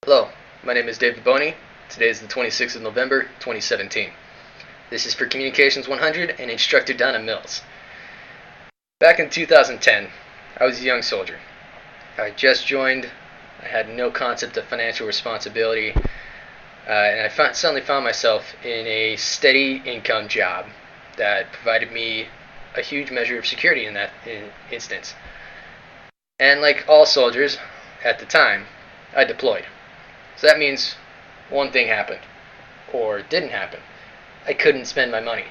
Hello, my name is David Boney. Today is the 26th of November, 2017. This is for Communications 100 and Instructor Donna Mills. Back in 2010, I was a young soldier. I just joined, I had no concept of financial responsibility, and I suddenly found myself in a steady income job that provided me a huge measure of security in that instance. And like all soldiers at the time, I deployed. So that means one thing happened, or didn't happen. I couldn't spend my money,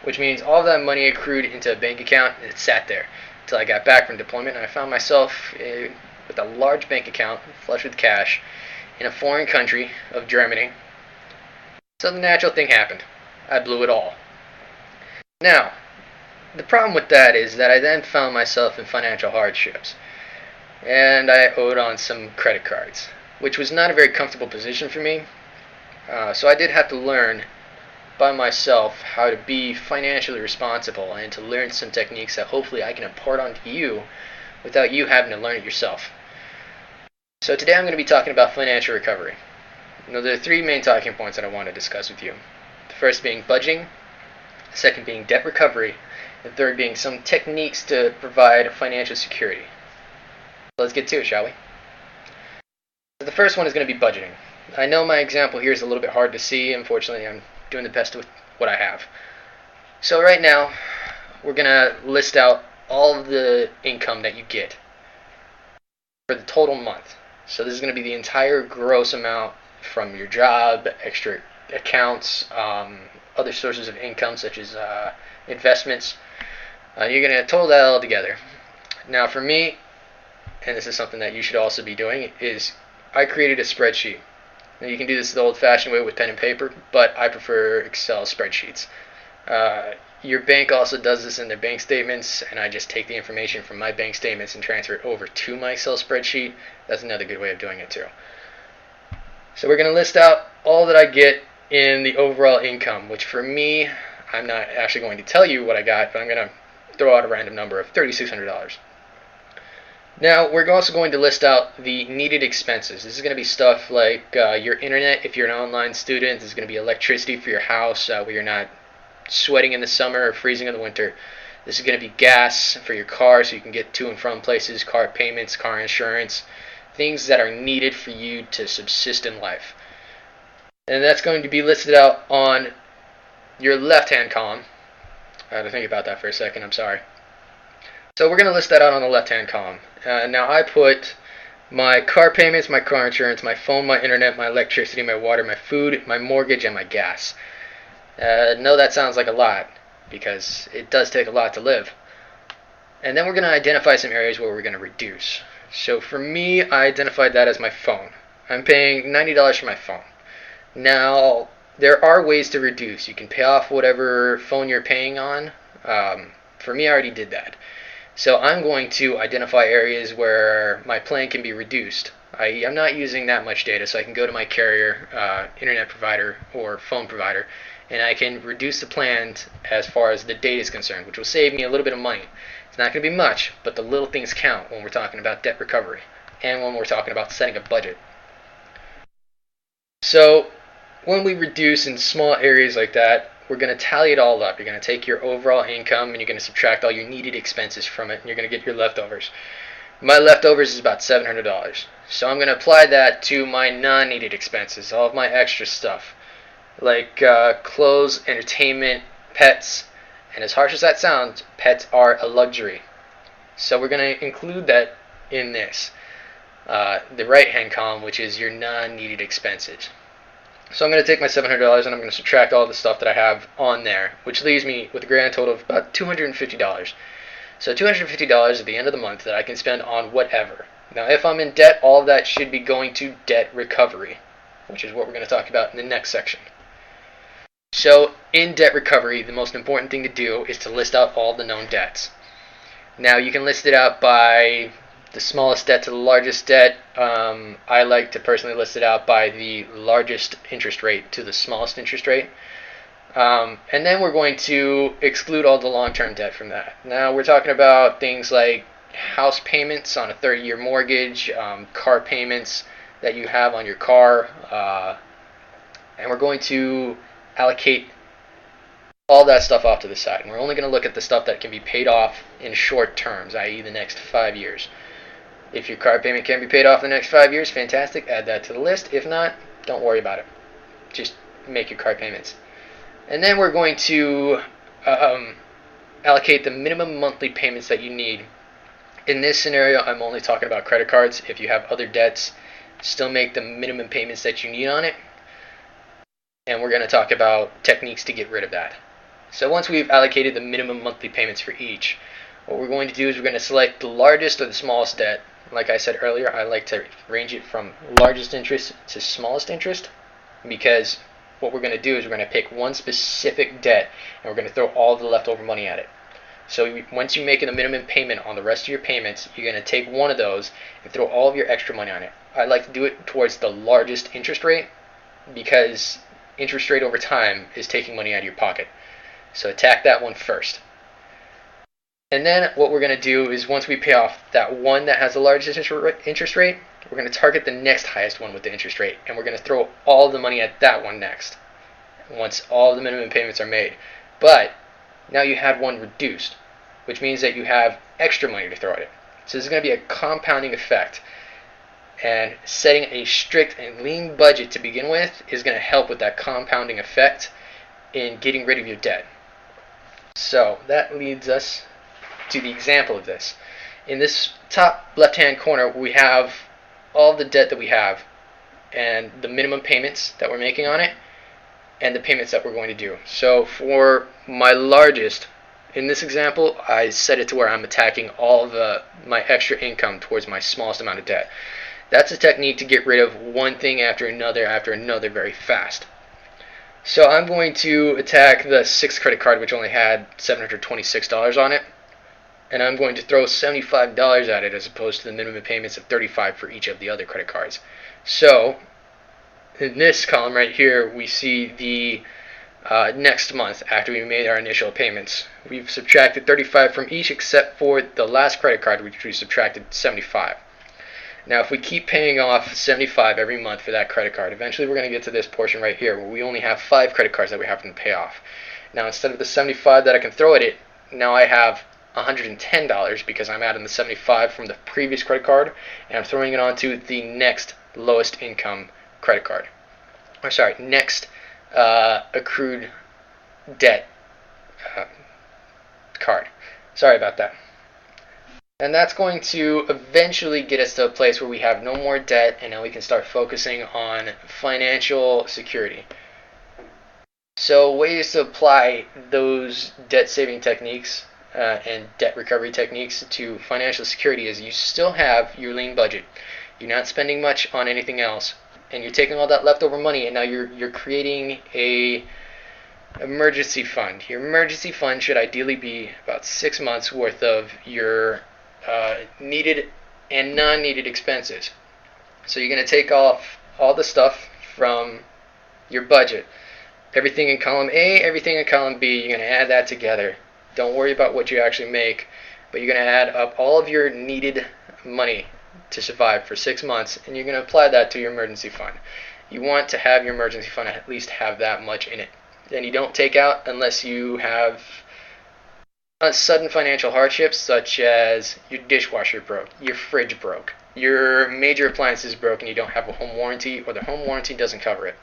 which means all that money accrued into a bank account and it sat there until I got back from deployment and I found myself with a large bank account flush with cash in a foreign country of Germany. So the natural thing happened. I blew it all. Now, the problem with that is that I then found myself in financial hardships, and I owed on some credit cards, which was not a very comfortable position for me. So I did have to learn by myself how to be financially responsible and to learn some techniques that hopefully I can impart onto you without you having to learn it yourself. So today I'm going to be talking about financial recovery. Now, there are three main talking points that I want to discuss with you. The first being budgeting, the second being debt recovery, and the third being some techniques to provide financial security. So let's get to it, shall we? The first one is going to be budgeting. I know my example here is a little bit hard to see. Unfortunately, I'm doing the best with what I have. So right now, we're going to list out all of the income that you get for the total month. So this is going to be the entire gross amount from your job, extra accounts, other sources of income such as investments. You're going to total that all together. Now for me, and this is something that you should also be doing, is I created a spreadsheet. Now you can do this the old-fashioned way with pen and paper, but I prefer Excel spreadsheets. Your bank also does this in their bank statements, and I just take the information from my bank statements and transfer it over to my Excel spreadsheet. That's another good way of doing it too. So we're going to list out all that I get in the overall income, which for me, I'm not actually going to tell you what I got, but I'm going to throw out a random number of $3,600. Now, we're also going to list out the needed expenses. This is going to be stuff like your internet if you're an online student. This is going to be electricity for your house where you're not sweating in the summer or freezing in the winter. This is going to be gas for your car so you can get to and from places, car payments, car insurance, things that are needed for you to subsist in life. And that's going to be listed out on your left-hand column. I had to think about that for a second, I'm sorry. So we're going to list that out on the left-hand column. Now I put my car payments, my car insurance, my phone, my internet, my electricity, my water, my food, my mortgage, and my gas. No, that sounds like a lot because it does take a lot to live. And then we're going to identify some areas where we're going to reduce. So for me, I identified that as my phone. I'm paying $90 for my phone. Now, there are ways to reduce. You can pay off whatever phone you're paying on. For me, I already did that. So I'm going to identify areas where my plan can be reduced. I'm not using that much data, so I can go to my carrier, internet provider, or phone provider, and I can reduce the plan as far as the data is concerned, which will save me a little bit of money. It's not going to be much, but the little things count when we're talking about debt recovery and when we're talking about setting a budget. So when we reduce in small areas like that, we're going to tally it all up. You're going to take your overall income and you're going to subtract all your needed expenses from it, and you're going to get your leftovers. My leftovers is about $700. So I'm going to apply that to my non-needed expenses, all of my extra stuff, like clothes, entertainment, pets, and as harsh as that sounds, pets are a luxury. So we're going to include that in this, the right-hand column, which is your non-needed expenses. So I'm going to take my $700 and I'm going to subtract all the stuff that I have on there, which leaves me with a grand total of about $250. So $250 at the end of the month that I can spend on whatever. Now, if I'm in debt, all of that should be going to debt recovery, which is what we're going to talk about in the next section. So in debt recovery, the most important thing to do is to list out all the known debts. Now, you can list it out by the smallest debt to the largest debt. I like to personally list it out by the largest interest rate to the smallest interest rate. And then we're going to exclude all the long-term debt from that. Now we're talking about things like house payments on a 30-year mortgage, car payments, that you have on your car, and we're going to allocate all that stuff off to the side. And we're only going to look at the stuff that can be paid off in short terms, i.e. the next 5 years. If your car payment can be paid off in the next 5 years, fantastic, add that to the list. If not, don't worry about it. Just make your car payments. And then we're going to allocate the minimum monthly payments that you need. In this scenario, I'm only talking about credit cards. If you have other debts, still make the minimum payments that you need on it. And we're going to talk about techniques to get rid of that. So once we've allocated the minimum monthly payments for each, what we're going to do is we're going to select the largest or the smallest debt. Like I said earlier, I like to range it from largest interest to smallest interest, because what we're going to do is we're going to pick one specific debt and we're going to throw all the leftover money at it. So once you make a minimum payment on the rest of your payments, you're going to take one of those and throw all of your extra money on it. I like to do it towards the largest interest rate, because interest rate over time is taking money out of your pocket. So attack that one first. And then what we're going to do is, once we pay off that one that has the largest interest rate, we're going to target the next highest one with the interest rate, and we're going to throw all the money at that one next, once all the minimum payments are made. But now you had one reduced, which means that you have extra money to throw at it. So this is going to be a compounding effect. And setting a strict and lean budget to begin with is going to help with that compounding effect in getting rid of your debt. So that leads us to the example of this. In this top left-hand corner, we have all the debt that we have and the minimum payments that we're making on it and the payments that we're going to do. So for my largest, in this example, I set it to where I'm attacking all of my extra income towards my smallest amount of debt. That's a technique to get rid of one thing after another very fast. So I'm going to attack the 6th credit card, which only had $726 on it, and I'm going to throw $75 at it as opposed to the minimum payments of $35 for each of the other credit cards. So in this column right here, we see the next month after we made our initial payments. We've subtracted $35 from each except for the last credit card, which we subtracted $75. Now if we keep paying off $75 every month for that credit card, eventually we're going to get to this portion right here where we only have 5 credit cards that we have to pay off. Now instead of the $75 that I can throw at it, now I have $110 because I'm adding the $75 from the previous credit card and I'm throwing it onto the next lowest income credit card. Or sorry, next accrued debt card. Sorry about that. And that's going to eventually get us to a place where we have no more debt and now we can start focusing on financial security. So ways to apply those debt saving techniques and debt recovery techniques to financial security is you still have your lean budget. You're not spending much on anything else, and you're taking all that leftover money and now you're creating a emergency fund. Your emergency fund should ideally be about 6 months worth of your needed and non-needed expenses. So you're going to take off all the stuff from your budget. Everything in column A, everything in column B, you're going to add that together. Don't worry about what you actually make, but you're going to add up all of your needed money to survive for 6 months, and you're going to apply that to your emergency fund. You want to have your emergency fund at least have that much in it. And you don't take out unless you have a sudden financial hardships, such as your dishwasher broke, your fridge broke, your major appliances broke and you don't have a home warranty, or the home warranty doesn't cover it.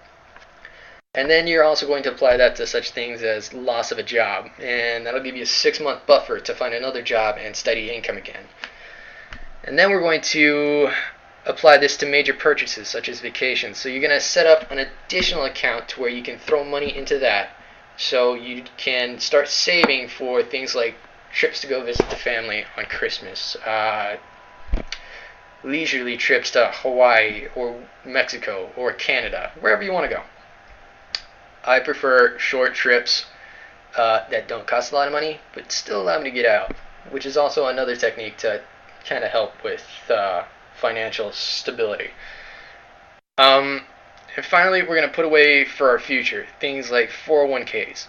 And then you're also going to apply that to such things as loss of a job, and that'll give you a 6-month buffer to find another job and steady income again. And then we're going to apply this to major purchases such as vacations. So you're going to set up an additional account to where you can throw money into that, so you can start saving for things like trips to go visit the family on Christmas, leisurely trips to Hawaii or Mexico or Canada, wherever you want to go. I prefer short trips that don't cost a lot of money but still allow me to get out, which is also another technique to kind of help with financial stability. And finally, we're going to put away for our future things like 401ks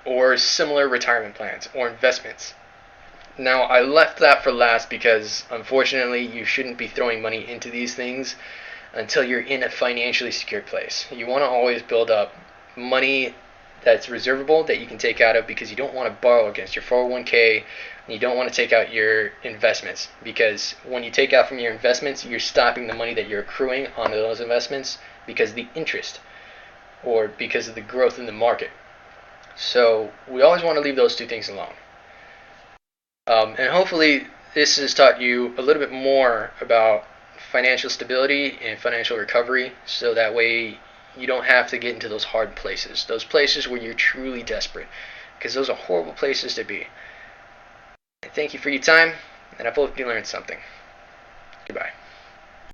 or similar retirement plans or investments. Now, I left that for last because, unfortunately, you shouldn't be throwing money into these things until you're in a financially secure place. You want to always build up money that's reservable that you can take out of, because you don't want to borrow against your 401k, and you don't want to take out your investments, because when you take out from your investments, you're stopping the money that you're accruing onto those investments because of the interest or because of the growth in the market. So we always want to leave those two things alone. And hopefully this has taught you a little bit more about financial stability and financial recovery, so that way you don't have to get into those hard places, those places where you're truly desperate, because those are horrible places to be. Thank you for your time, and I hope you learned something. Goodbye.